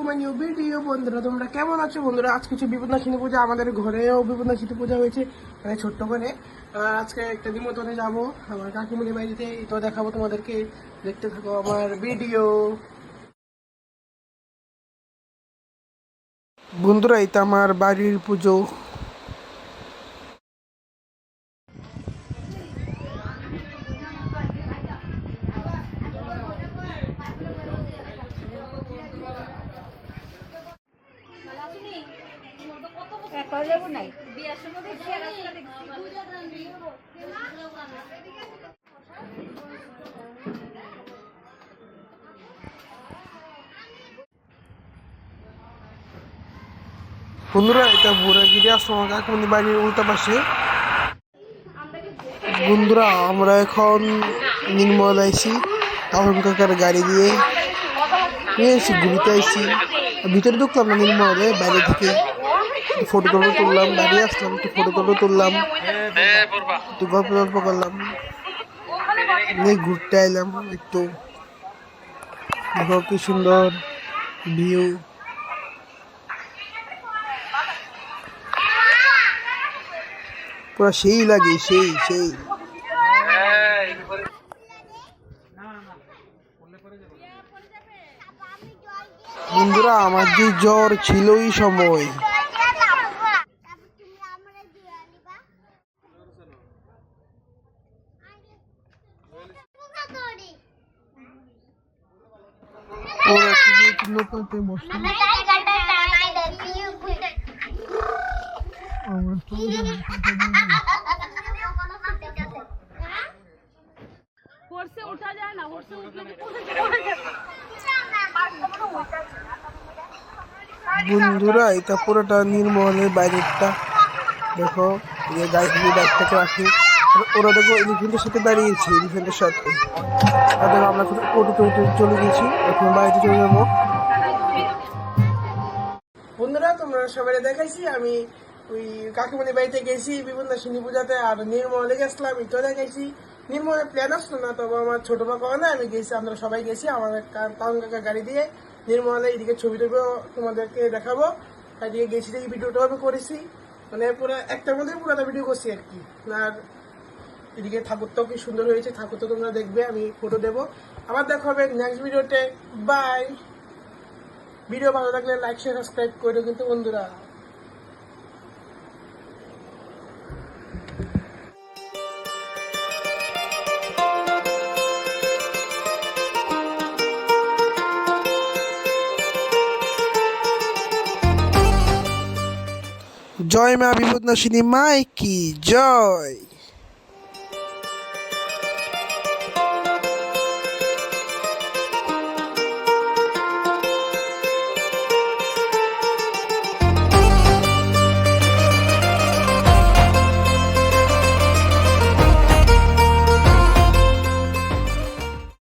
My new video. বন্ধুরা তোমরা কেমন আছো? বন্ধুরা আজ কিছু বিপদনাশিনী পূজা, আমাদের ঘরেও বিপদনাশিনী পূজা হয়েছে, মানে ছোট্ট করে। আজকে একটা নিমন্ত্রণে যাবো আমার কাকিমুনি বাড়িতে, তো দেখাবো তোমাদেরকে, দেখতে থাকো আমার ভিডিও। বন্ধুরা এটা আমার বাড়ির পুজো। বন্ধুরা এটা বুড়াগিরি আশ্রম, কাকিমুনি বাড়ির উল্টা পাশে। বন্ধুরা আমরা এখন নির্মল আইসি কাকুন কাকার গাড়ি দিয়ে এসেছি, ঘুরতে আইসি। ভিতরে ঢুকলাম না নির্মলে, বাইরে থেকে ফটো তুললাম, বাড়ি আসলাম, একটু ফটো তুললাম, একটু গল্প করলাম, নিয়ে ঘুরতে আইলাম একটু। দেখো কি সুন্দর ভিউ। পুরো সেই লাগে, সেই সেই। বন্ধুরা আমার যে জ্বর ছিল এই সময়, বন্ধুরা এটা পুরোটা নির্মলের বাইরেটা। দেখো যে গাড়ি বাইকটাকে রাখি, ওরা দেখো এলিফেন্টের সাথে দাঁড়িয়েছে, এলিফেন্টের সাথে। তাদের আমরা অটোতে চলে গেছি, এখন বাড়িতে চলে যাবো। বন্ধুরা তোমরা সবাই দেখাইছি, আমি ওই কাকিমণি বাড়িতে গেছি বিপদনাশিনী পূজাতে, আর নির্মলে গেছিলাম, এটা দেখাইছি। নির্মলের প্ল্যান আসলো না, তবে আমার ছোট পাকা না, আমি গেছি, আমরা সবাই গেছি আমার টাউন কাকা গাড়ি দিয়ে নির্মলে। এদিকে ছবি তোমাদেরকে দেখাবো, এদিকে গেছি, এই ভিডিওটাও আমি করেছি, মানে পুরো একটার মধ্যে পুরোটা ভিডিও করছি আর কি। আর এদিকে ঠাকুরটাও কি সুন্দর হয়েছে, ঠাকুরটা তোমরা দেখবে, আমি ফটো দেবো। আবার দেখা হবে নেক্সট ভিডিওতে। বাই। ভিডিও ভালো লাগলে লাইক শেয়ার সাবস্ক্রাইব করে কিন্তু বন্ধুরা। জয় মা বিপদনাশিনী মাই কি জয়।